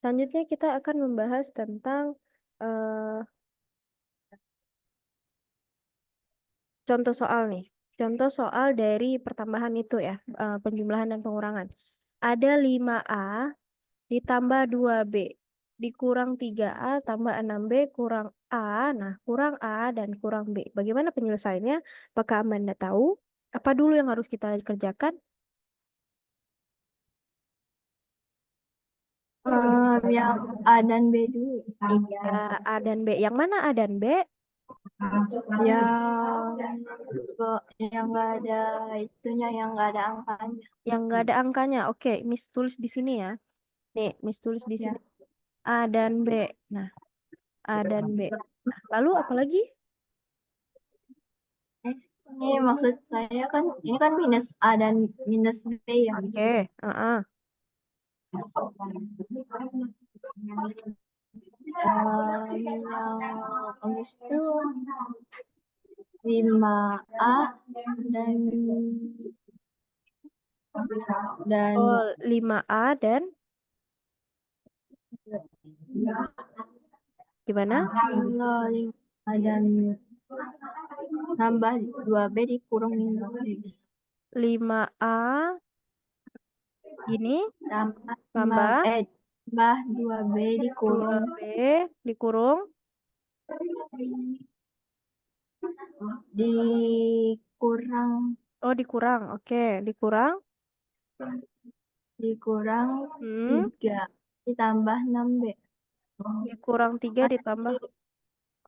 Selanjutnya kita akan membahas tentang eh, contoh soal nih. Contoh soal dari pertambahan itu ya, penjumlahan dan pengurangan. Ada 5A ditambah 2B dikurang 3A tambah 6B kurang A. Nah, kurang A dan kurang B. Bagaimana penyelesaiannya? Apakah Amanda tahu? Apa dulu yang harus kita kerjakan? Yang A dan B dulu. Iya, A dan B. Yang mana A dan B? Yang nggak ada itunya, yang nggak ada angkanya. Yang nggak ada angkanya. Oke, Miss tulis di sini ya. Nih, Miss tulis di Ya. sini. A dan B. Nah, A dan B. Nah, lalu apa lagi? Eh, ini maksud saya kan, ini kan minus A dan minus B ya. Oke, Yang habis itu 5A dan dan Oh, 5A dan gimana? tinggal 5A dan nambah 2B dikurang 15. 5A gini Tambah tambah tambah 2B dikurung 2B dikurung. dikurang Oh, dikurang. Oke, dikurang. dikurang Hmm, 3 ditambah 6B. dikurang 3 ditambah. Masih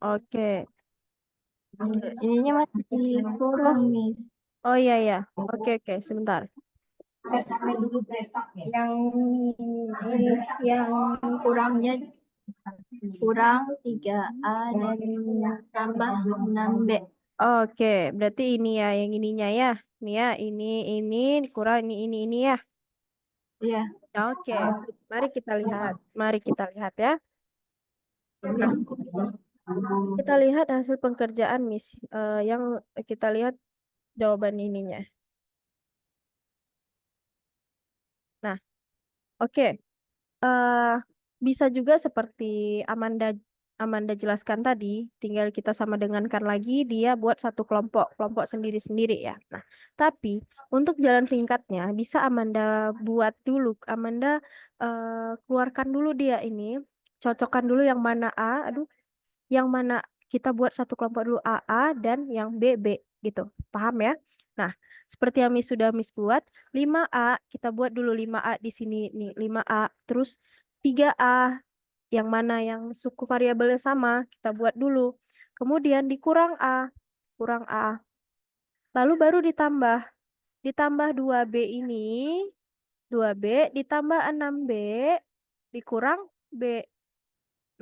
Oke. Terus. ininya masih Oh, kurang nih. oh iya ya. Oke, oke, sebentar. Yang ini yang kurangnya kurang 3A dan tambah 6B. Oke, berarti ini ya yang ininya ya. Ini ya, ini dikurang ini ya. Iya. Oke. Mari kita lihat. Mari kita lihat ya. Nah, kita lihat hasil pekerjaan Miss. Yang kita lihat jawaban ininya. Nah, oke. eh Bisa juga seperti Amanda Amanda jelaskan tadi, tinggal kita sama dengankan lagi dia buat satu kelompok, kelompok sendiri-sendiri ya. Nah, tapi untuk jalan singkatnya bisa Amanda buat dulu. Amanda keluarkan dulu dia ini, cocokkan dulu yang mana A, aduh, yang mana kita buat satu kelompok dulu AA dan yang B gitu. Paham ya? Nah, seperti yang Miss buat, 5A kita buat dulu 5A di sini nih, 5A. Terus 3A yang mana yang suku variabelnya sama, kita buat dulu. Kemudian dikurang A, kurang A. Lalu baru ditambah. Ditambah 2B ini, 2B ditambah 6B dikurang B.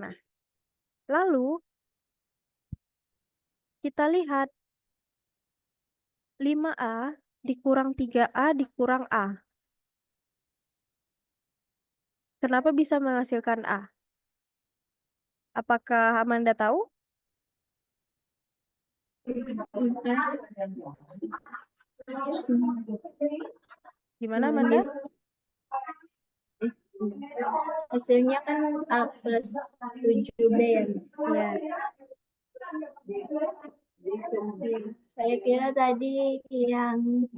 Nah, lalu kita lihat 5A dikurang 3A dikurang A. Kenapa bisa menghasilkan A? Apakah Amanda tahu? Gimana Amanda? Hasilnya kan A plus 7B ya. Ya. Saya kira tadi yang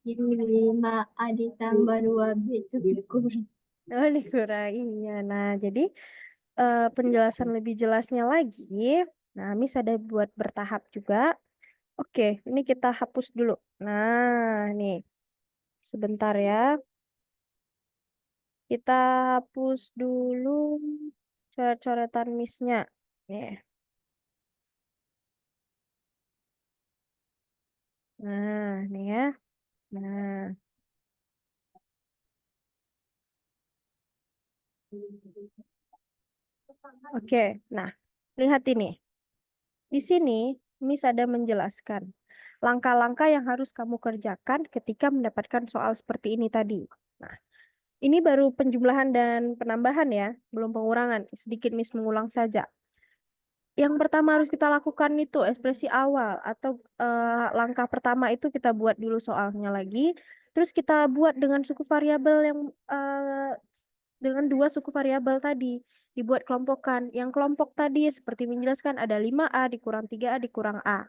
ini 5A ditambah 2B itu dikurang. Oh, dikuranginya. Nah, jadi penjelasan lebih jelasnya lagi. Nah, Miss ada buat bertahap juga. Oke, ini kita hapus dulu. Nah, nih, sebentar ya. Kita hapus dulu coret-coretan Miss-nya. Nih. Nah, nih ya. Nah, oke. Nah, lihat ini. Di sini, Miss ada menjelaskan langkah-langkah yang harus kamu kerjakan ketika mendapatkan soal seperti ini tadi. Nah, ini baru penjumlahan dan penambahan ya, belum pengurangan. Sedikit Miss mengulang saja. Yang pertama harus kita lakukan itu ekspresi awal atau langkah pertama itu kita buat dulu soalnya lagi. Terus kita buat dengan suku variabel yang dengan dua suku variabel tadi, dibuat kelompokan. Yang kelompok tadi seperti menjelaskan ada 5A dikurang 3A dikurang A.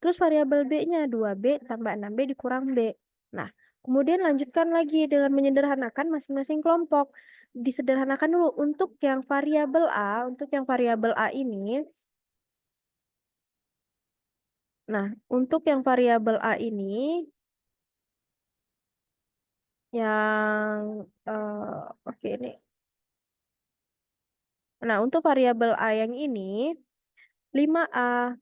Terus variabel B-nya 2B tambah 6B dikurang B. Nah, kemudian lanjutkan lagi dengan menyederhanakan masing-masing kelompok. Disederhanakan dulu untuk yang variabel A, untuk yang variabel A ini. Nah, untuk yang variabel A ini yang oke ini. Nah, untuk variabel A yang ini 5A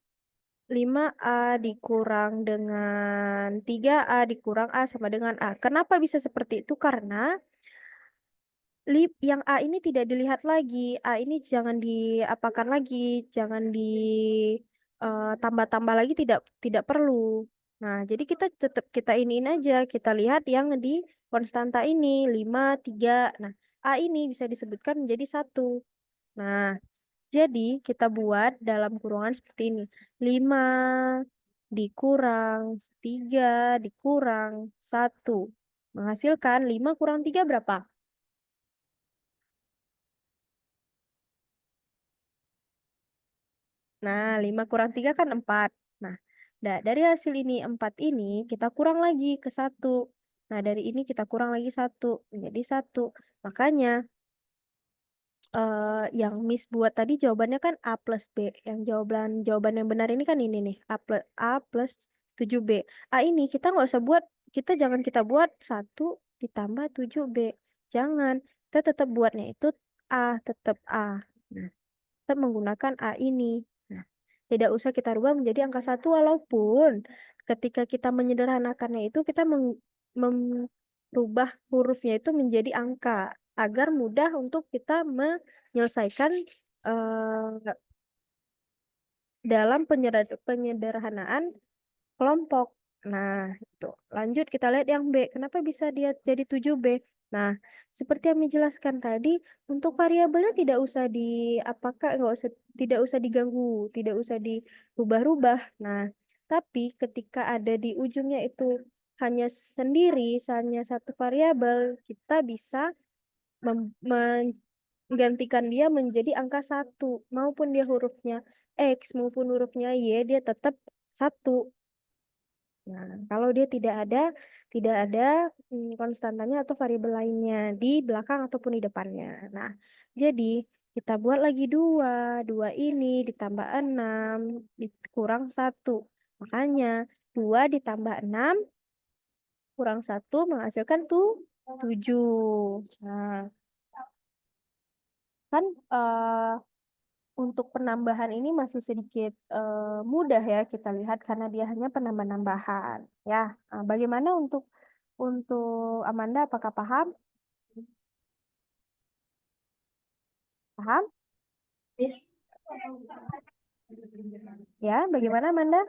5A dikurang dengan 3A dikurang A sama dengan A. Kenapa bisa seperti itu? Karena yang A ini tidak dilihat lagi. A ini jangan diapakan lagi, jangan ditambah-tambah lagi, tidak perlu. Nah, jadi kita tetap kita iniin aja, kita lihat yang di konstanta ini 5, 3. Nah, A ini bisa disebutkan menjadi 1. Nah, jadi kita buat dalam kurungan seperti ini. 5 dikurang 3 dikurang 1. Menghasilkan 5 kurang 3 berapa? Nah, 5 kurang 3 kan 4. Nah, dari hasil ini 4 ini kita kurang lagi ke 1. Nah, dari ini kita kurang lagi 1 menjadi 1. Makanya yang Miss buat tadi jawabannya kan A plus B. Yang jawaban yang benar ini kan ini nih. A plus 7B. A ini kita nggak usah buat. Jangan kita buat 1 ditambah 7B. Jangan. Kita tetap buatnya itu A. Tetap A. Nah, kita menggunakan A ini. Nah, tidak usah kita rubah menjadi angka 1 walaupun ketika kita menyederhanakannya itu kita merubah hurufnya itu menjadi angka agar mudah untuk kita menyelesaikan dalam penyederhanaan kelompok. Nah, itu. Lanjut kita lihat yang B. Kenapa bisa dia jadi 7B? Nah, seperti yang dijelaskan tadi, untuk variabelnya tidak usah diganggu, tidak usah dirubah-rubah. Nah, tapi ketika ada di ujungnya itu hanya sendiri, hanya satu variabel, kita bisa menggantikan dia menjadi angka 1. Maupun dia hurufnya X, maupun hurufnya Y, dia tetap 1. Nah, kalau dia tidak ada konstantanya atau variabel lainnya di belakang ataupun di depannya. Nah, jadi kita buat lagi 2. 2 ini ditambah 6 dikurang 1. Makanya 2 ditambah 6 kurang 1 menghasilkan tuh 7. Nah, kan untuk penambahan ini masih sedikit mudah ya kita lihat karena dia hanya penambah-nambahan ya. Bagaimana untuk Amanda, apakah paham? Paham? Miss, Ya, bagaimana Amanda?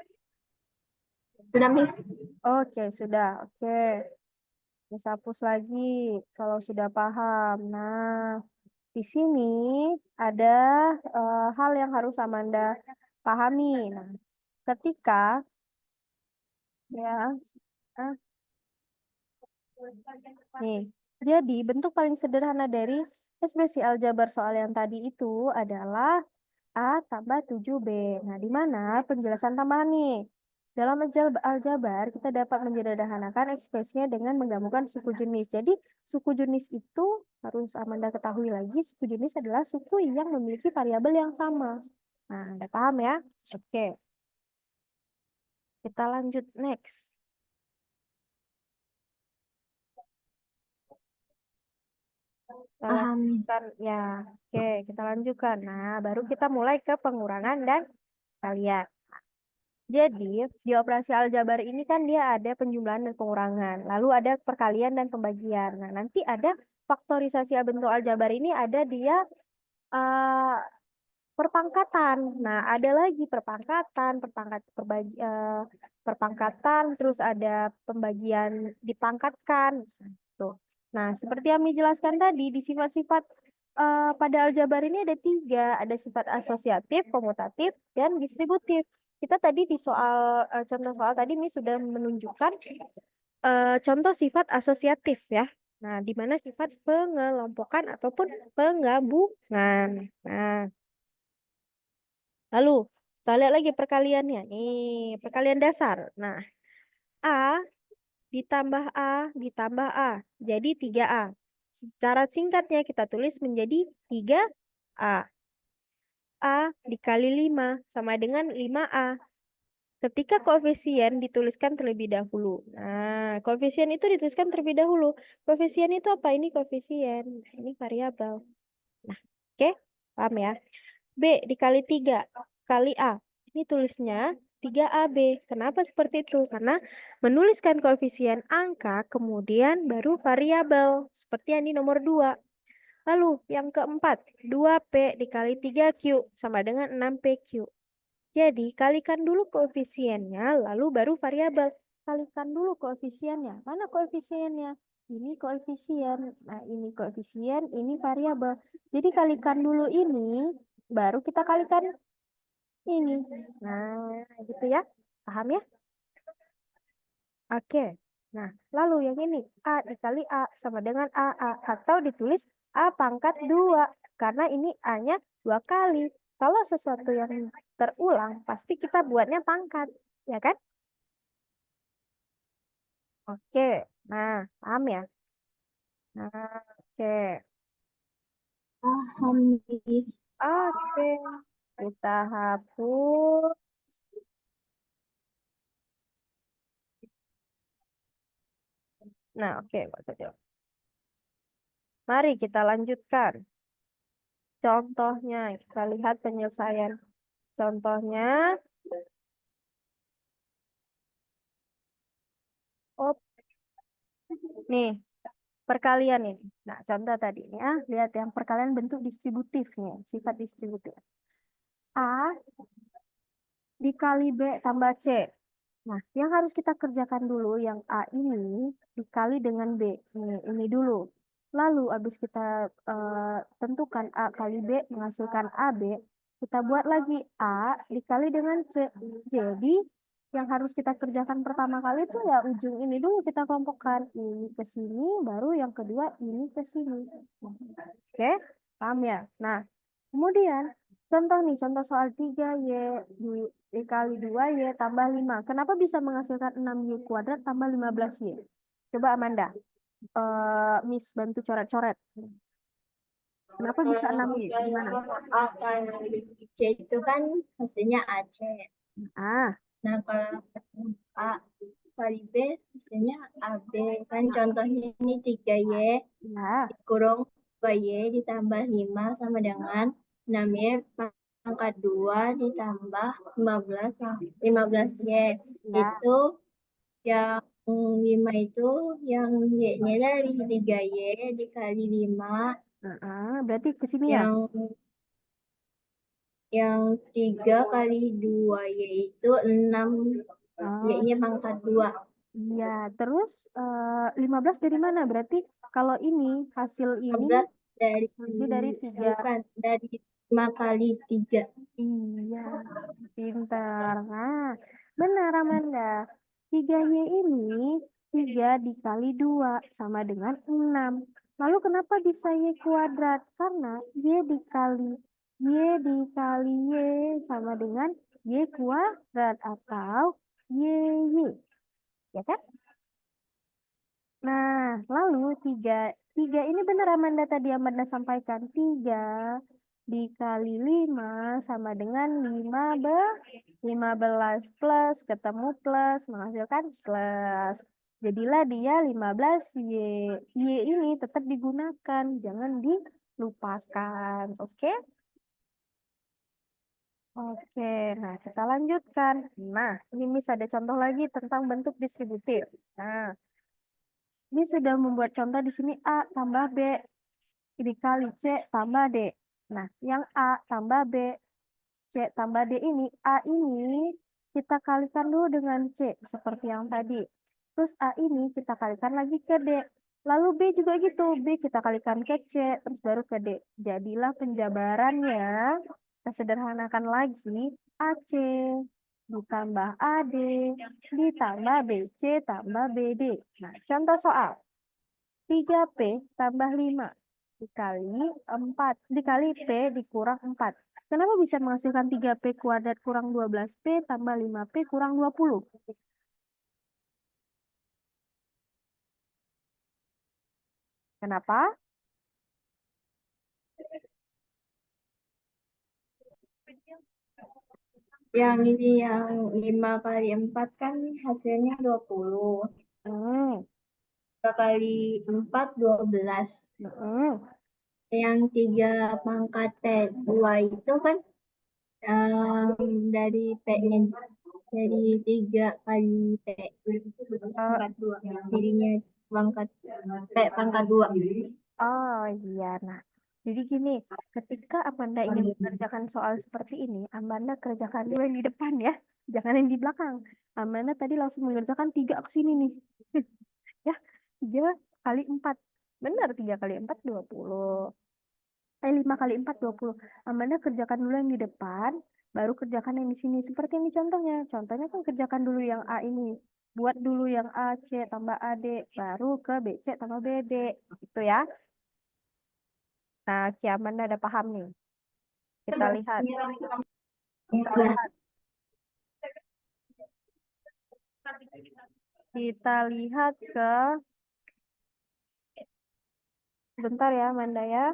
sudah Miss. Oke, sudah. Oke. Bisa hapus lagi kalau sudah paham. Nah, di sini ada hal yang harus Amanda pahami. Nah, ketika ya, ah, nih, jadi bentuk paling sederhana dari ekspresi aljabar soal yang tadi itu adalah A tambah 7B. Nah, di mana penjelasan tambahan nih? Dalam aljabar, kita dapat menyederhanakan ekspresinya dengan menggabungkan suku jenis. Jadi, suku jenis itu harus Amanda ketahui lagi, suku jenis adalah suku yang memiliki variabel yang sama. Nah, Anda paham ya? Oke, kita lanjut next. Kita Paham. lanjutkan ya. Oke, kita lanjutkan. Nah, baru kita mulai ke pengurangan dan kalian. Jadi, di operasi aljabar ini kan dia ada penjumlahan dan pengurangan. Lalu ada perkalian dan pembagian. Nah, nanti ada faktorisasi bentuk aljabar ini ada dia eh, perpangkatan. Nah, ada lagi perpangkatan, terus ada pembagian dipangkatkan. Tuh. Nah, seperti yang dijelaskan tadi, di sifat-sifat pada aljabar ini ada 3, ada sifat asosiatif, komutatif, dan distributif. Kita tadi di contoh soal tadi ini sudah menunjukkan contoh sifat asosiatif ya. Nah, di mana sifat pengelompokan ataupun penggabungan. Nah, lalu kita lihat lagi perkaliannya. Nih, perkalian dasar. Nah, A ditambah A ditambah A. Jadi 3A. Secara singkatnya kita tulis menjadi 3A. A dikali 5 sama dengan 5A. Ketika koefisien dituliskan terlebih dahulu. Nah, koefisien itu dituliskan terlebih dahulu. Koefisien itu apa? Ini koefisien. Nah, ini variabel. Nah, oke. Paham ya? B dikali 3 kali A. Ini tulisnya 3AB. Kenapa seperti itu? Karena menuliskan koefisien angka, kemudian baru variabel. Seperti yang di nomor 2. Lalu yang keempat, 2P dikali 3Q sama dengan 6PQ. Jadi kalikan dulu koefisiennya, lalu baru variabel. Kalikan dulu koefisiennya. Mana koefisiennya? Ini koefisien. Nah, ini koefisien, ini variabel. Jadi kalikan dulu ini, baru kita kalikan ini. Nah, gitu ya. Paham ya? Oke. Nah, lalu yang ini. A dikali A sama dengan AA. Atau ditulis A pangkat 2. Karena ini A-nya 2 kali. Kalau sesuatu yang terulang, pasti kita buatnya pangkat. Ya kan? Oke. Nah, paham ya? Nah, oke. Paham, Miss. Oke. Kita hapus. Nah, oke. Maksudnya. Mari kita lanjutkan. Contohnya, kita lihat penyelesaian. Contohnya, oh, nih, perkalian ini. Nah, contoh tadi ya, lihat yang perkalian bentuk distributifnya, sifat distributif. A dikali B tambah C. Nah, yang harus kita kerjakan dulu yang A ini dikali dengan B. Ini dulu. Lalu habis kita tentukan A kali B menghasilkan AB, kita buat lagi A dikali dengan C. Jadi, yang harus kita kerjakan pertama kali itu ya ujung ini dulu kita kelompokkan. Ini ke sini, baru yang kedua ini ke sini. Oke, paham ya? Nah, kemudian contoh nih, contoh soal 3Y dikali 2Y tambah 5. Kenapa bisa menghasilkan 6Y kuadrat tambah 15Y? Coba Amanda, Miss bantu coret-coret. Kenapa bisa 6Y? Gimana? Kalau A kali C itu kan hasilnya AC. Ah, Nah, kalau A kali B hasilnya AB. Kan contohnya ini 3Y ya, dikurung 2Y ditambah 5 sama dengan 6Y pangkat 2 ditambah 15Y. ya. Itu yang 5 itu yang Y-nya dari 3Y dikali 5. Berarti ke sini ya? Yang 3 kali 2 yaitu 6, Oh, Y-nya pangkat 2. iya. Terus 15 dari mana? Berarti kalau ini hasil ini 15 dari ini dari 3. bukan dari 5 kali 3. Iya, pintar. Nah, benar Amanda. 3Y ini 3 dikali 2 sama dengan 6. Lalu kenapa bisa Y kuadrat? Karena Y dikali Y sama dengan Y kuadrat atau YY. Ya kan? Nah, lalu 3 ini benar Amanda tadi Amanda sampaikan. 3 dikali 5 sama dengan 15 plus ketemu plus menghasilkan plus. Jadilah dia 15Y. Y ini tetap digunakan, jangan dilupakan. Oke? Oke, nah kita lanjutkan. Nah, ini Miss ada contoh lagi tentang bentuk distributif. Nah, ini sudah membuat contoh di sini A tambah B dikali C tambah D. Nah, yang A tambah B, C tambah D ini, A ini kita kalikan dulu dengan C, seperti yang tadi. Terus A ini kita kalikan lagi ke D. Lalu B juga gitu, B kita kalikan ke C, terus baru ke D. Jadilah penjabarannya, kita sederhanakan lagi, AC ditambah AD ditambah BC tambah BD. Nah, contoh soal. 3P tambah 5 dikali 4 dikali P dikurang 4. Kenapa bisa menghasilkan 3P kuadrat kurang 12P tambah 5P kurang 20? Kenapa? Yang ini yang 5 kali 4 kan hasilnya 20. Hmm. 3 kali 4, 12. Hmm. Yang 3 pangkat P2 itu kan dari P-nya dari 3 kali P pangkat 2. Jadinya pangkat P pangkat 2. Oh iya, nah. Jadi gini, ketika Amanda ingin mengerjakan soal seperti ini, Amanda kerjakan dulu yang di depan ya, jangan yang di belakang. Amanda tadi langsung mengerjakan 3 ke sini nih. Ya, 3 kali 4. Benar, 3 kali 4, 20. 5 kali 4, 20. Amanda kerjakan dulu yang di depan, baru kerjakan yang di sini. Seperti ini contohnya. Contohnya kan kerjakan dulu yang A ini. Buat dulu yang A, C tambah AD, baru ke B, C tambah BD. Gitu ya. Nah, Ki Amanda ada paham nih. Kita lihat. Kita Nah, lihat. Kita lihat ke... Bentar ya, Amanda ya.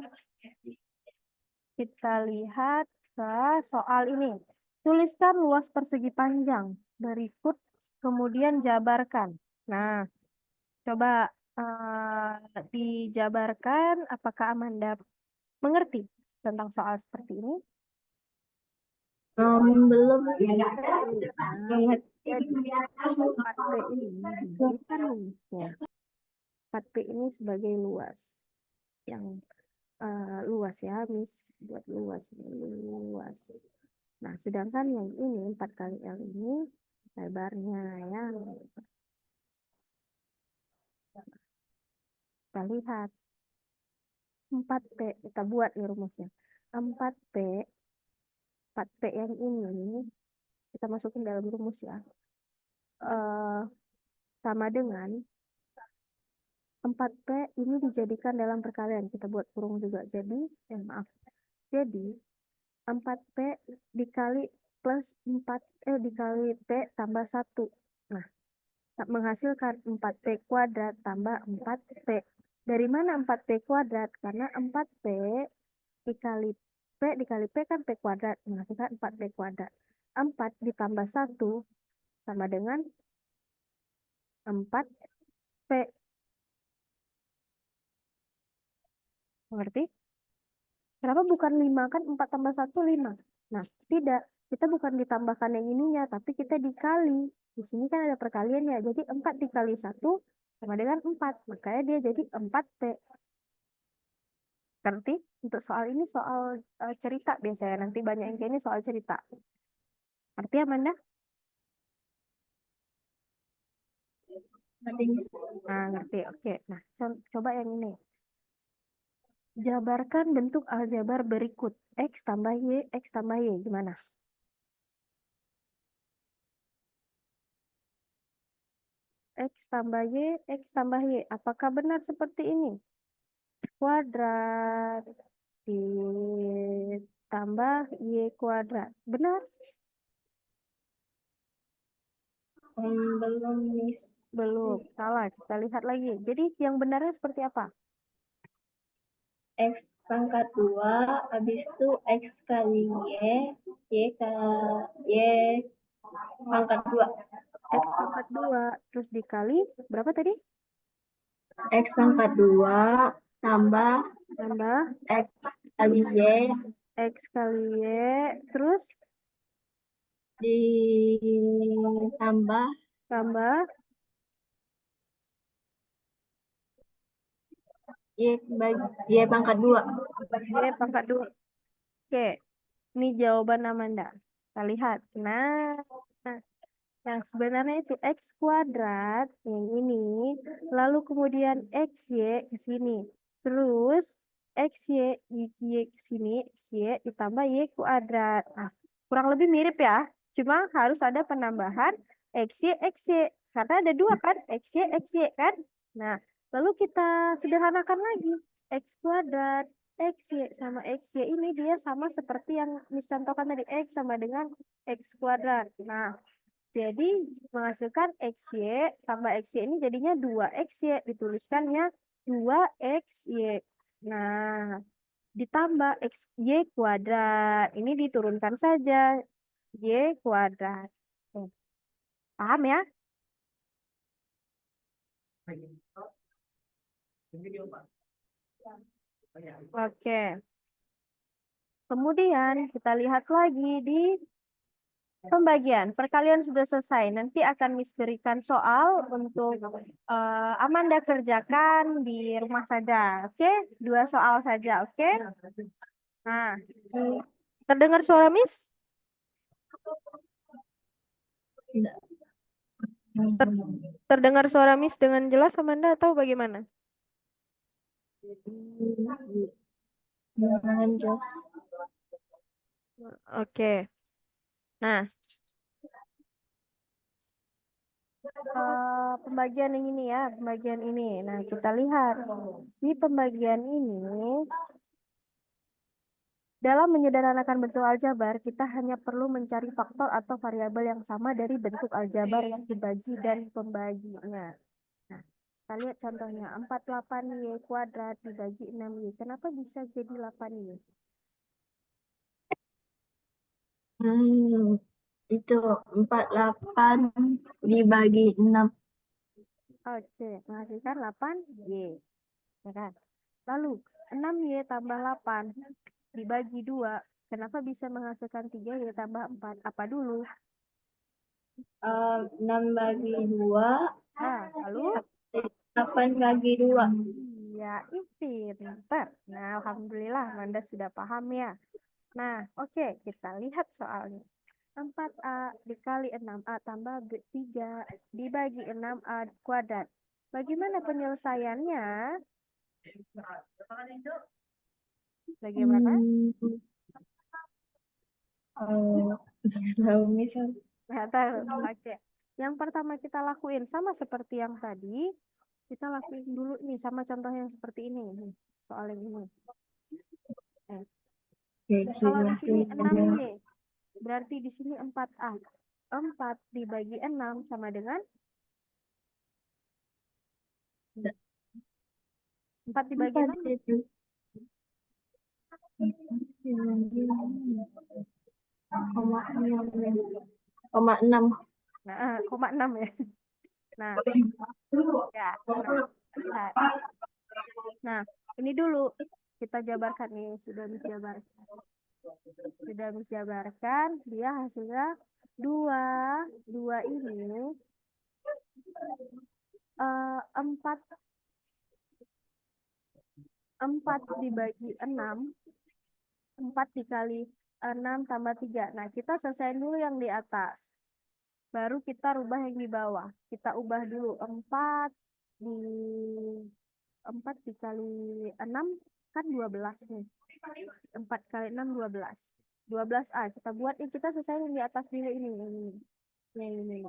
Kita lihat ke soal ini. Tuliskan luas persegi panjang berikut, kemudian jabarkan. Nah, coba dijabarkan. Apakah Amanda mengerti tentang soal seperti ini? belum Nah, jadi 4P ini diberikan luasnya. 4P ini sebagai luas. Yang luas ya, Miss. Buat luas. Luas. Nah, sedangkan yang ini 4 kali L ini lebarnya ya. Kita lihat 4P, kita buat nih rumusnya. 4P, 4P yang ini kita masukin dalam rumus ya. Eh, sama dengan 4P ini dijadikan dalam perkalian. Kita buat kurung juga. Jadi, maaf. Jadi 4P dikali plus 4 dikali P tambah 1. Nah, menghasilkan 4P kuadrat tambah 4P. Dari mana 4P kuadrat? Karena 4P dikali P kan P kuadrat. Menghasilkan 4P kuadrat. 4 ditambah 1 sama dengan 4P. Mengerti? Kenapa bukan 5? Kan 4 tambah 1, 5. Nah, tidak. Kita bukan ditambahkan yang ininya, tapi kita dikali. Di sini kan ada perkaliannya. Jadi 4 dikali 1 sama dengan 4. Makanya dia jadi 4P. Ngerti? Untuk soal ini soal cerita biasanya. Nanti banyak yang kayak ini soal cerita. Ngerti Amanda? Nah, ngerti. Oke. Nah, coba yang ini. Jabarkan bentuk aljabar berikut. X tambah Y, X tambah Y. Gimana? X tambah Y, X tambah Y. Apakah benar seperti ini? Kuadrat ditambah Y kuadrat. Benar? belum Miss. Belum. Salah. Kita lihat lagi. Jadi yang benarnya seperti apa? X pangkat 2, habis itu X kali Y pangkat 2. X pangkat 2. Terus dikali berapa tadi? X pangkat 2 tambah Tambah X kali Y X kali Y. Terus ditambah tambah Y pangkat 2. Y pangkat 2. Oke. Ini jawaban Amanda. Kita lihat. Nah, yang sebenarnya itu X kuadrat yang ini. Lalu kemudian XY ke sini. Terus XY, Y ke sini. XY ditambah Y kuadrat. Nah, kurang lebih mirip ya. Cuma harus ada penambahan XY, XY. Karena ada 2 kan? XY, XY kan? Nah, Lalu kita sederhanakan lagi. X kuadrat, XY sama XY ini dia sama seperti yang Miss contohkan tadi. X sama dengan X kuadrat. Nah, jadi menghasilkan XY tambah XY ini jadinya 2XY. Dituliskannya 2XY. Nah, ditambah XY kuadrat. Ini diturunkan saja. Y kuadrat. Paham ya? Oke. Kemudian kita lihat lagi di pembagian. Perkalian sudah selesai. Nanti akan Miss berikan soal untuk Amanda kerjakan di rumah saja. Oke? 2 soal saja. Oke? Nah, terdengar suara Miss? Enggak. Ter- terdengar suara Miss dengan jelas Amanda atau bagaimana? Jangan jos. Oke. Nah, pembagian yang ini ya, pembagian ini. Nah, kita lihat di pembagian ini, dalam menyederhanakan bentuk aljabar, kita hanya perlu mencari faktor atau variabel yang sama dari bentuk aljabar yang dibagi dan pembaginya. Nah, kita lihat contohnya, 48Y kuadrat dibagi 6Y. Kenapa bisa jadi 8Y? Itu 48 dibagi 6. Oke, menghasilkan 8Y. Ya kan? Lalu, 6Y tambah 8 dibagi 2. Kenapa bisa menghasilkan 3Y tambah 4? Apa dulu? 6 bagi 2. Nah, lalu 8 bagi 2. iya, itu pintar. Nah, alhamdulillah Manda sudah paham ya. Nah, oke, kita lihat soalnya. 4A dikali 6A tambah 3 dibagi 6A kuadrat. Bagaimana penyelesaiannya? Bagaimana? Hmm, tahu misal. Nggak tahu. Oke. Yang pertama kita lakuin sama seperti yang tadi. Kita lakuin dulu nih sama contoh yang seperti ini. Nih, soal yang ini. Eh, kalau di sini 6Y, berarti di sini 4A. 4 dibagi 6 sama dengan 4 dibagi 6. Koma 6. Nah, 0,6 ya. Nah, ya. Nah, lihat. Nah, ini dulu kita jabarkan nih, sudah dijabarkan. Sudah dijabarkan, dia hasilnya 2. 2 ini 4 4 dibagi 6, 4 dikali 6 tambah 3. Nah, kita selesaiin dulu yang di atas. Baru kita rubah yang di bawah. Kita ubah dulu di 4 dikali 6 kan 12 nih. 4 kali 6 12. 12A. Kita buat ini, kita selesai yang di atas dulu ini. Ini.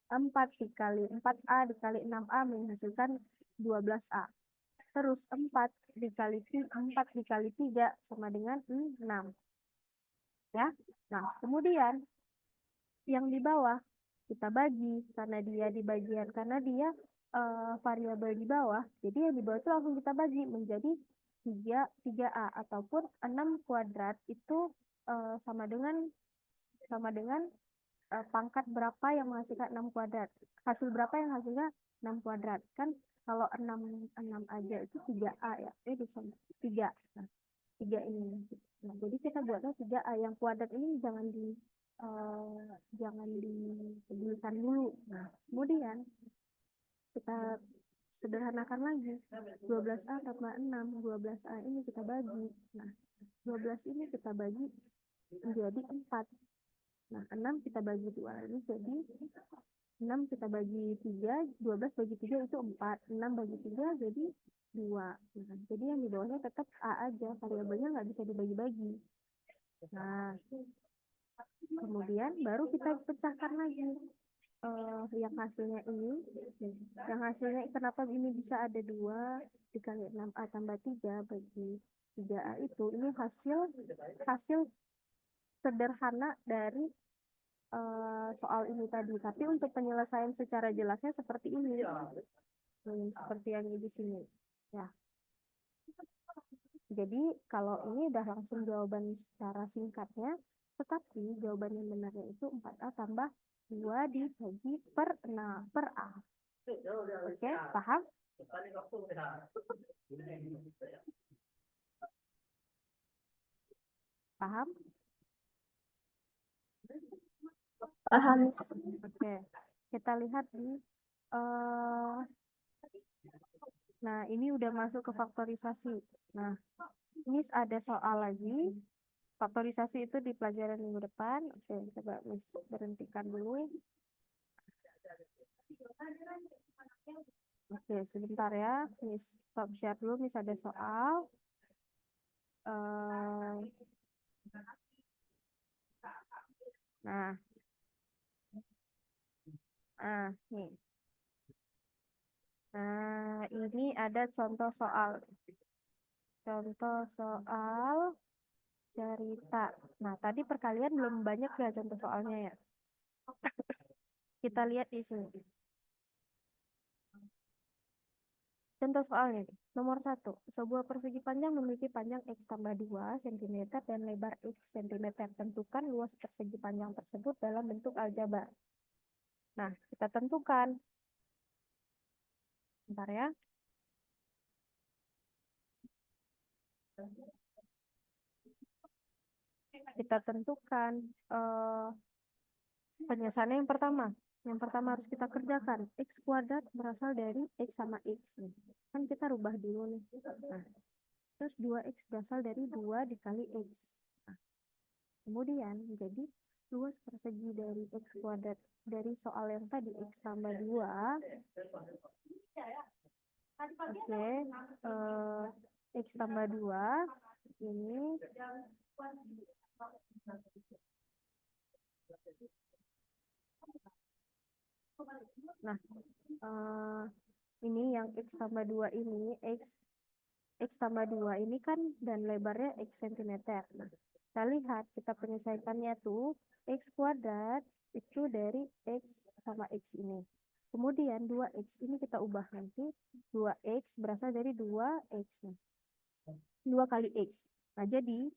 4 dikali 4A dikali 6A menghasilkan 12A. Terus 4 dikali 3 sama dengan 6. Ya. Nah, kemudian yang di bawah kita bagi karena dia variabel di bawah. Jadi yang di bawah itu langsung kita bagi menjadi 3A ataupun 6 kuadrat itu sama dengan pangkat berapa yang menghasilkan 6 kuadrat. Hasil berapa yang hasilnya 6 kuadrat. Kan kalau 6 aja itu 3A ya. Bisa 3. Nah, 3 ini. Nah, jadi kita buatnya 3A. Yang kuadrat ini jangan dipedulikan dulu. Nah, kemudian kita sederhanakan lagi. 12A tambah 6. 12A ini kita bagi. Nah, 12 ini kita bagi menjadi 4. Nah, 6 kita bagi 2 ini jadi 6 kita bagi 3, 12 bagi 3 itu 4. 6 bagi 3 jadi 2. Nah, jadi yang di bawahnya tetap A aja, variabelnya nggak bisa dibagi-bagi. Nah, kemudian baru kita pecahkan lagi. yang hasilnya ini, yang hasilnya kenapa ini bisa ada 2 dikali 6A tambah 3 bagi 3A itu, ini hasil hasil sederhana dari soal ini tadi. Tapi untuk penyelesaian secara jelasnya seperti ini. Seperti yang di sini. Ya. Jadi kalau ini udah langsung jawaban secara singkatnya, tetapi jawaban yang benarnya itu 4A tambah 2 dibagi per 6 per A. Oke, paham? Paham? Paham. Oke. Kita lihat di eh nah, ini udah masuk ke faktorisasi. Nah, ini ada soal lagi. Faktorisasi itu di pelajaran minggu depan. Oke, coba Miss berhentikan dulu. Oke, sebentar ya. Miss stop share dulu. Miss ada soal. Eh, nah, nih. Nah, ini ada contoh soal. Contoh soal cerita. Nah, tadi perkalian belum banyak ya contoh soalnya ya. Kita lihat di sini. Contoh soalnya, nomor 1. Sebuah persegi panjang memiliki panjang X tambah 2 cm dan lebar X cm. Tentukan luas persegi panjang tersebut dalam bentuk aljabar. Nah, kita tentukan. Bentar ya. Kita tentukan penyelesaiannya yang pertama. Yang pertama harus kita kerjakan. X kuadrat berasal dari X sama X. Kan kita rubah dulu nih. Nah, terus 2X berasal dari 2 dikali X. Nah, kemudian jadi luas persegi dari X kuadrat dari soal yang tadi X tambah 2. Oke, X tambah 2 ini nah ini yang X tambah 2 ini X tambah 2 ini kan dan lebarnya X cm. Nah, kita lihat kita penyelesaikannya tuh X kuadrat itu dari X sama X ini. Kemudian 2X ini kita ubah nanti 2X berasal dari 2X. 2 kali X. Nah, jadi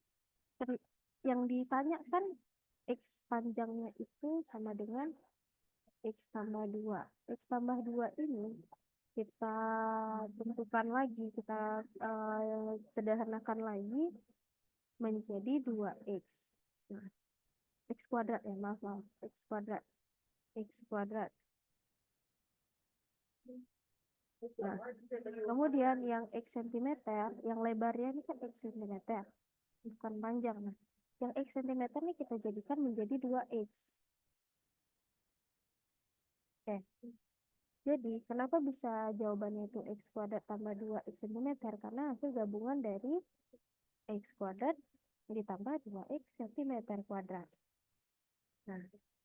yang ditanya kan X panjangnya itu sama dengan X tambah 2. X tambah 2 ini kita tentukan lagi, kita sederhanakan lagi menjadi 2X. Nah, X kuadrat ya, maaf, maaf. X kuadrat. X kuadrat. Nah, kemudian yang X cm, yang lebarnya ini kan X cm, bukan panjang. Nah, yang X cm ini kita jadikan menjadi 2X. Oke. Jadi, kenapa bisa jawabannya itu X kuadrat tambah 2X cm? Karena hasil gabungan dari X kuadrat ditambah 2X cm kuadrat. Nah,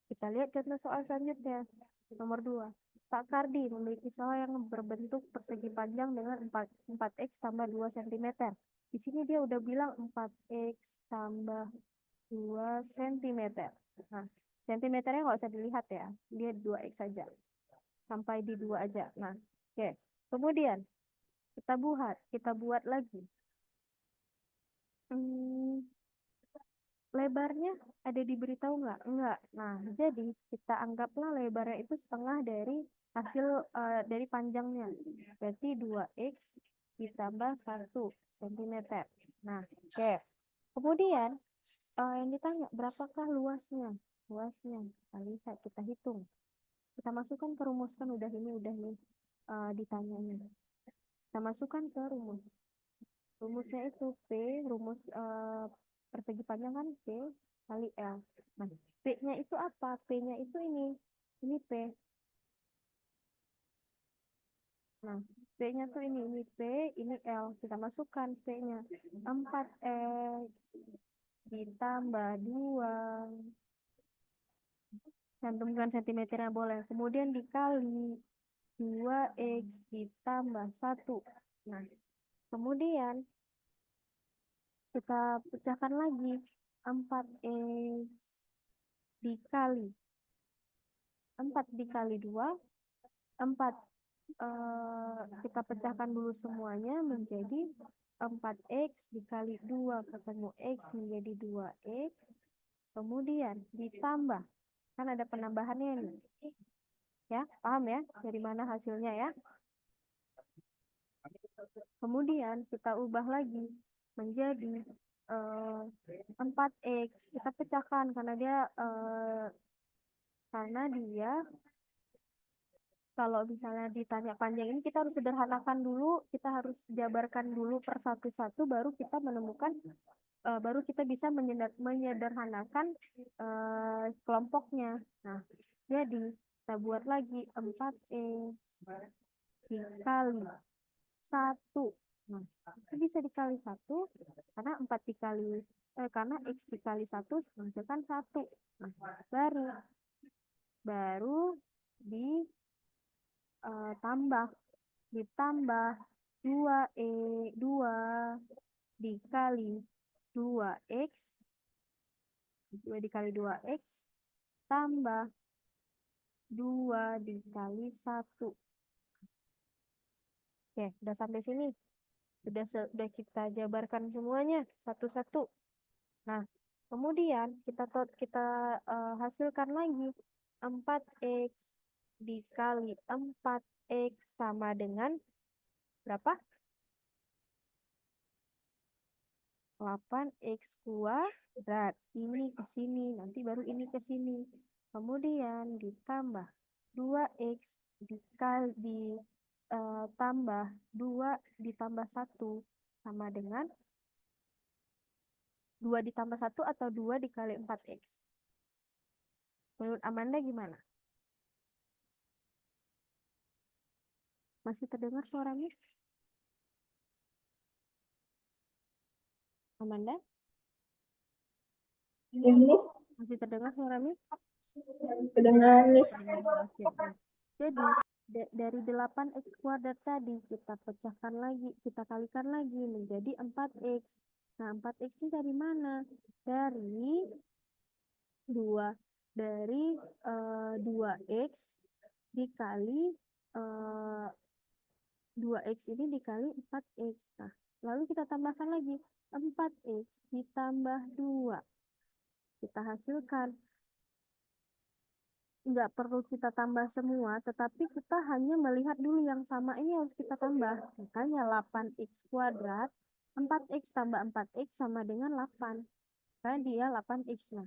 kita lihat contoh soal selanjutnya. Nomor 2. Pak Kardi memiliki salah yang berbentuk persegi panjang dengan 4X tambah 2 cm. Di sini dia udah bilang 4X tambah 2 cm. Nah, cm-nya nggak usah dilihat ya. Dia 2X saja. Sampai di 2 aja. Nah, oke. Kemudian, kita buat lagi. Hmm, lebarnya ada diberitahu nggak? Enggak. Nah, jadi kita anggaplah lebarnya itu setengah dari hasil dari panjangnya. Berarti 2X ditambah 1 cm. Nah, oke. Kemudian yang ditanya berapakah luasnya? Luasnya kita lihat, kita hitung. Kita masukkan ke rumus kan udah nih ditanyanya. Kita masukkan ke rumus. Rumusnya itu P, rumus persegi panjang kan P kali L. Nah, P-nya itu apa? P-nya itu ini P. Nah, P-nya tuh ini P, ini L. Kita masukkan P-nya. 4X ditambah 2 Cantumkan sentimeternya boleh. Kemudian dikali 2x ditambah 1. Nah, kemudian kita pecahkan lagi. 4x dikali 4 dikali 2. 4. Kita pecahkan dulu semuanya menjadi 4x dikali 2 ketemu x menjadi 2x. Kemudian ditambah. Kan ada penambahannya nih. Ya, paham ya? Dari mana hasilnya ya? Kemudian kita ubah lagi menjadi 4x. Kita pecahkan karena dia kalau misalnya ditanya panjang ini kita harus sederhanakan dulu, kita harus jabarkan dulu per satu-satu baru kita menemukan baru kita bisa menyederhanakan kelompoknya. Nah, jadi kita buat lagi 4x dikali 1. Nah, itu bisa dikali 1 karena 4 dikali karena x dikali 1 menghasilkan 1. Nah, baru ditambah ditambah 2 dikali 2x 2 dikali 2x tambah 2 dikali 1. Oke, udah sampai sini. Sudah kita jabarkan semuanya satu-satu. Nah, kemudian kita hasilkan lagi 4x dikali 4x sama dengan berapa? 8x kuadrat. Ini ke sini, nanti baru ini ke sini. Kemudian ditambah 2x tambah 2 ditambah 1 sama dengan 2 ditambah 1 atau 2 dikali 4x. Menurut Amanda gimana? Masih terdengar suara Miss? Amanda? Miss, Masih terdengar suara Miss? kedengaran Miss. Oke, oke. Jadi dari 8x kuadrat tadi kita pecahkan lagi, kita kalikan lagi menjadi 4x. Nah, 4x ini dari mana? Dari 2 2x dikali 2x ini dikali 4x. Nah, lalu kita tambahkan lagi 4x ditambah 2. Kita hasilkan. Nggak perlu kita tambah semua, tetapi kita hanya melihat dulu yang sama ini harus kita tambah. Makanya 8x kuadrat, 4x tambah 4x sama dengan 8. Karena dia 8x. Nah,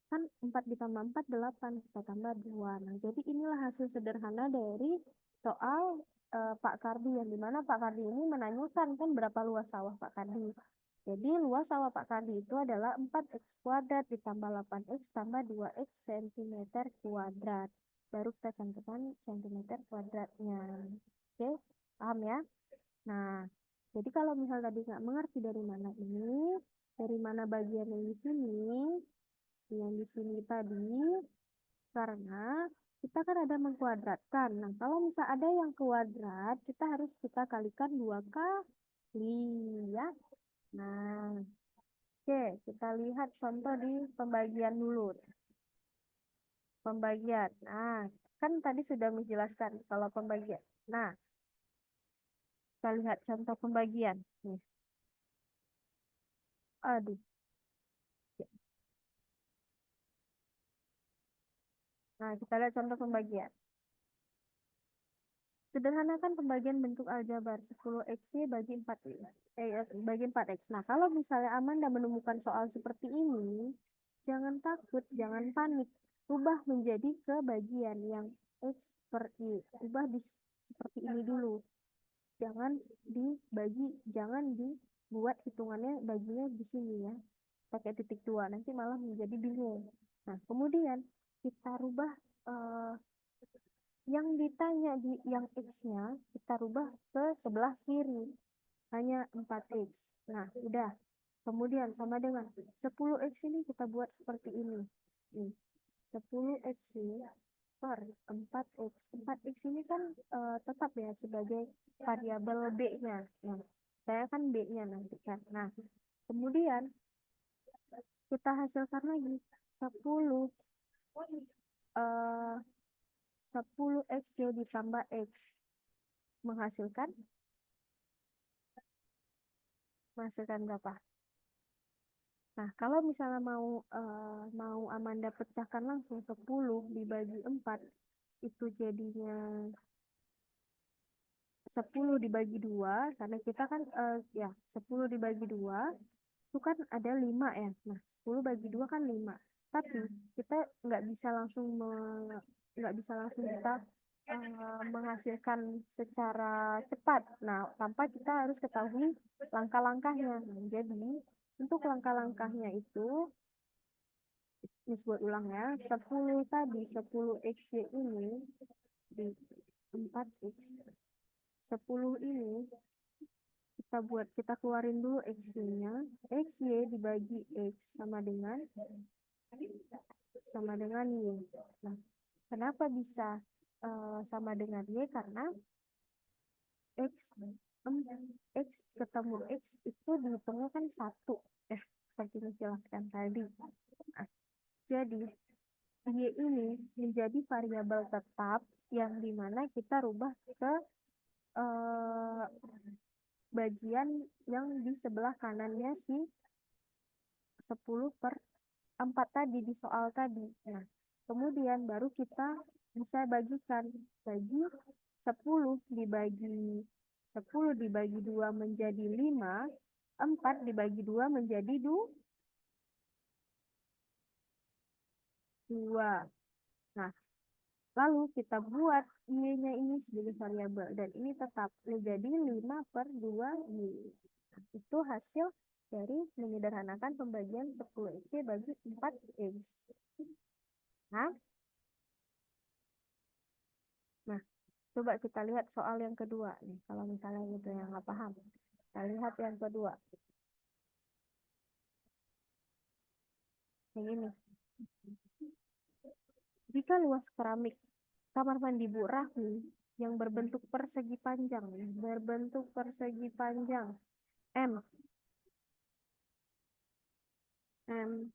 kan 4 ditambah 4, 8. Kita tambah 2. Nah, jadi inilah hasil sederhana dari soal Pak Kardi. Yang dimana Pak Kardi ini menanyakan kan berapa luas sawah Pak Kardi. Jadi luas sawah Pak Kardi itu adalah 4x kuadrat ditambah 8x tambah 2x cm kuadrat. Baru kita cantumkan cm kuadratnya. Oke, paham ya? Nah, jadi kalau misal tadi nggak mengerti dari mana ini, dari mana bagian yang di sini tadi, karena kita kan ada mengkuadratkan. Nah, kalau misal ada yang kuadrat, kita kalikan 2 kali ya. Nah, oke, kita lihat contoh di pembagian dulu. Pembagian. Nah, kan tadi sudah menjelaskan kalau pembagian. Nah, kita lihat contoh pembagian. Nih. Aduh. Nah, kita lihat contoh pembagian. Sederhanakan pembagian bentuk aljabar 10x bagi 4x. Bagi 4x. Nah, kalau misalnya Amanda menemukan soal seperti ini, jangan takut, jangan panik. Ubah menjadi ke bagian yang x per y. Seperti ini dulu. Jangan dibuat hitungannya baginya di sini ya. Pakai titik 2, nanti malah menjadi bingung. Nah, kemudian kita rubah yang ditanya yang x-nya kita rubah ke sebelah kiri. Hanya 4x. Nah, udah. Kemudian sama dengan 10x ini kita buat seperti ini. Nih, 10x per 4x. 4x ini kan tetap ya sebagai variabel B-nya. Nah, saya kan B-nya nanti kan. Nah, kemudian kita hasilkan lagi 10 eh 10x ditambah x menghasilkan berapa? Nah, kalau misalnya mau Amanda pecahkan langsung 10 dibagi 4 itu jadinya 10 dibagi 2 karena kita kan ya 10 dibagi 2 itu kan ada 5 ya. Nah, 10 bagi 2 kan 5. Tapi kita nggak bisa langsung kita menghasilkan secara cepat. Nah, tanpa kita harus ketahui langkah-langkahnya. Nah, jadi untuk langkah-langkahnya itu disebut ulang ya. 10 tadi 10x ini di 4x. 10 ini kita keluarin dulu x-nya. Xy dibagi x sama dengan y. Nah, kenapa bisa sama dengan y? Karena x x ketemu x itu dihitungnya kan satu. Seperti dijelaskan tadi. Nah, jadi y ini menjadi variabel tetap yang dimana kita rubah ke eh, bagian yang di sebelah kanannya si 10/4 tadi di soal tadi. Nah, kemudian baru kita bisa bagi 10 dibagi 2 menjadi 5, 4 dibagi 2 menjadi 2. Nah, lalu kita buat y-nya ini sebagai variabel dan ini tetap menjadi 5/2y. Nah, itu hasil dari menyederhanakan pembagian 10x bagi 4x. Nah, nah, coba kita lihat soal yang kedua nih. Kalau misalnya gitu yang nggak paham, kita lihat yang kedua. Yang ini. Jika luas keramik kamar mandi Bu Rahmi yang berbentuk persegi panjang, M, M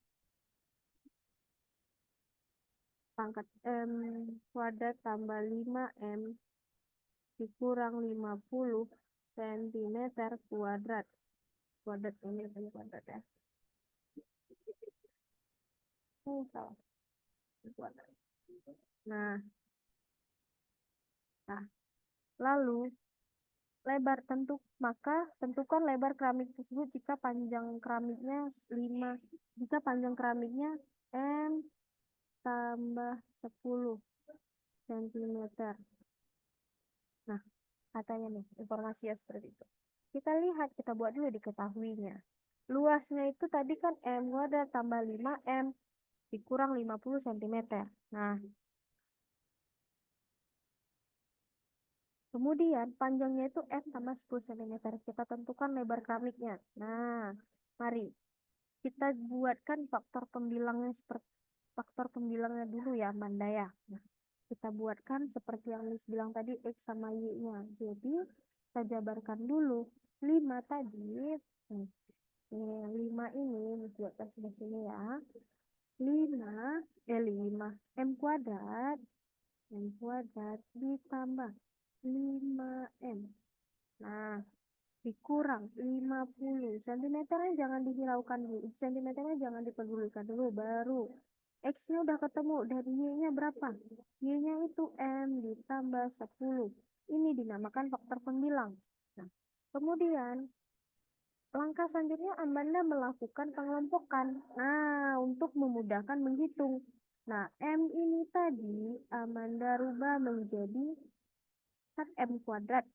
pangkat M kuadrat tambah 5M dikurang 50 cm kuadrat. Kuadrat ini kuadrat ya. Oh, salah. Kuadrat. Nah, lalu tentukan lebar keramik tersebut jika panjang keramiknya 5, jika panjang keramiknya M tambah 10 cm. Nah, katanya nih, informasinya seperti itu. Kita lihat, kita buat dulu diketahuinya. Luasnya itu tadi kan M kuadrat tambah 5M dikurang 50 cm. Nah, kemudian panjangnya itu M tambah 10 cm. Kita tentukan lebar keramiknya. Nah, mari kita buatkan faktor pembilangnya dulu ya, Amanda ya. Nah, kita buatkan seperti yang Miss bilang tadi, X sama Y-nya. Jadi, kita jabarkan dulu. 5 tadi, 5 ini, buatkan sebelah sini ya. 5 M kuadrat, ditambah 5M. Nah, dikurang 50 cm-nya jangan dihiraukan dulu, cm-nya jangan dipedulikan dulu, baru X-nya udah ketemu, dari Y-nya berapa? Y-nya itu M ditambah 10. Ini dinamakan faktor pembilang. Nah, kemudian langkah selanjutnya Amanda melakukan pengelompokan. Nah, untuk memudahkan menghitung. Nah, M ini tadi Amanda rubah menjadi kan M kuadrat.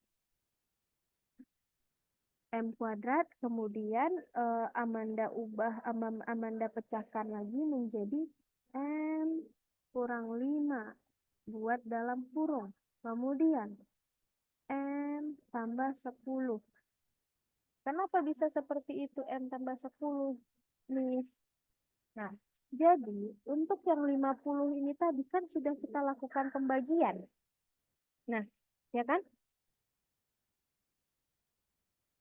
M kuadrat, kemudian Amanda pecahkan lagi menjadi M kurang 5 buat dalam kurung. Kemudian M tambah 10. Kenapa bisa seperti itu M tambah 10, Miss? Nah, Jadi, untuk yang 50 ini tadi kan sudah kita lakukan pembagian. Nah, ya kan?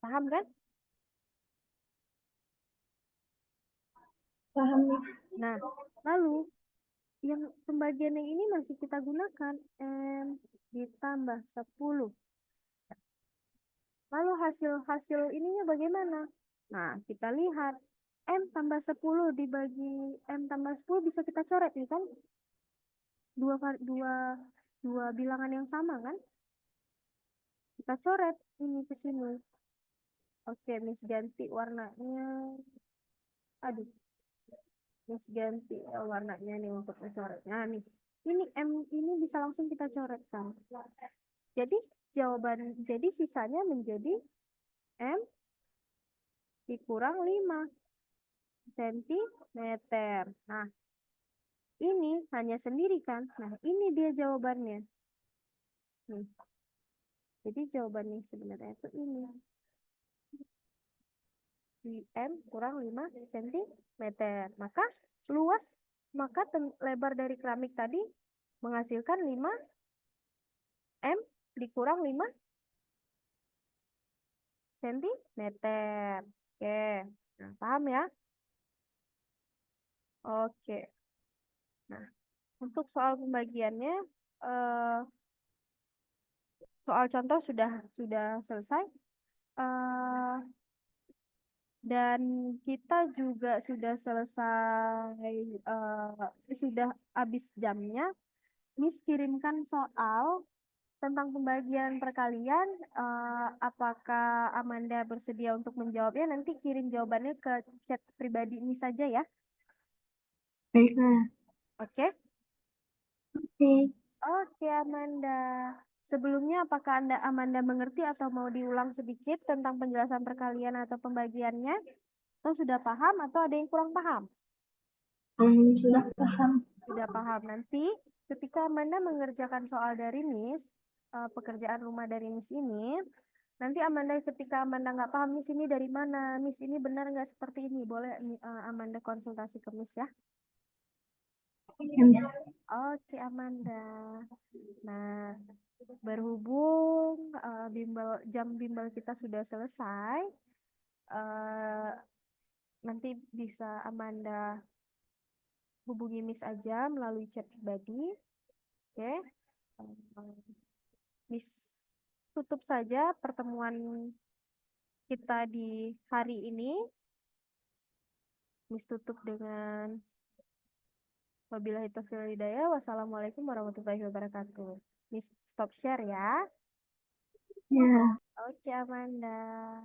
Paham kan? Paham, Miss. Nah, lalu yang pembagian yang ini masih kita gunakan M ditambah 10. Lalu hasil-hasil ininya bagaimana? Nah, kita lihat M tambah 10 dibagi M tambah 10 bisa kita coret nih kan? Dua, dua, dua bilangan yang sama kan? Kita coret ini ke sini. Oke, Miss ganti warnanya. Aduh, Miss ganti warnanya nih untuk mencoretnya nih. Ini M ini bisa langsung kita coretkan. Jadi jadi sisanya menjadi M dikurang 5 sentimeter. Nah, ini hanya sendiri kan? Nah, ini dia jawabannya. Nih. Jadi jawabannya sebenarnya itu ini. M kurang 5 cm. Maka lebar dari keramik tadi menghasilkan 5 M dikurang 5 cm. Oke. Nah, paham ya? Oke. Nah, untuk soal pembagiannya eh, soal contoh sudah selesai. Eh, dan kita juga sudah selesai, sudah habis jamnya. Miss kirimkan soal tentang pembagian perkalian. Apakah Amanda bersedia untuk menjawabnya? Nanti kirim jawabannya ke chat pribadi Miss saja ya. Baiklah. Oke? Oke. Oke, Amanda. Sebelumnya, apakah Amanda mengerti atau mau diulang sedikit tentang penjelasan perkalian atau pembagiannya? Atau sudah paham atau ada yang kurang paham? Sudah paham. Sudah paham. Nanti ketika Amanda mengerjakan soal dari Miss, pekerjaan rumah dari Miss ini, nanti ketika Amanda nggak paham Miss ini dari mana, Miss ini benar nggak seperti ini, boleh Amanda konsultasi ke Miss ya. Ya, Miss. Oke, Amanda. Nah, berhubung jam bimbel kita sudah selesai, eh, nanti bisa Amanda hubungi Miss aja melalui chat pribadi. Oke. Miss tutup saja pertemuan kita di hari ini. Miss tutup dengan wabillahi taufiq wal hidayah. Wassalamualaikum warahmatullahi wabarakatuh. Miss stop share ya. Ya. Oke, Amanda.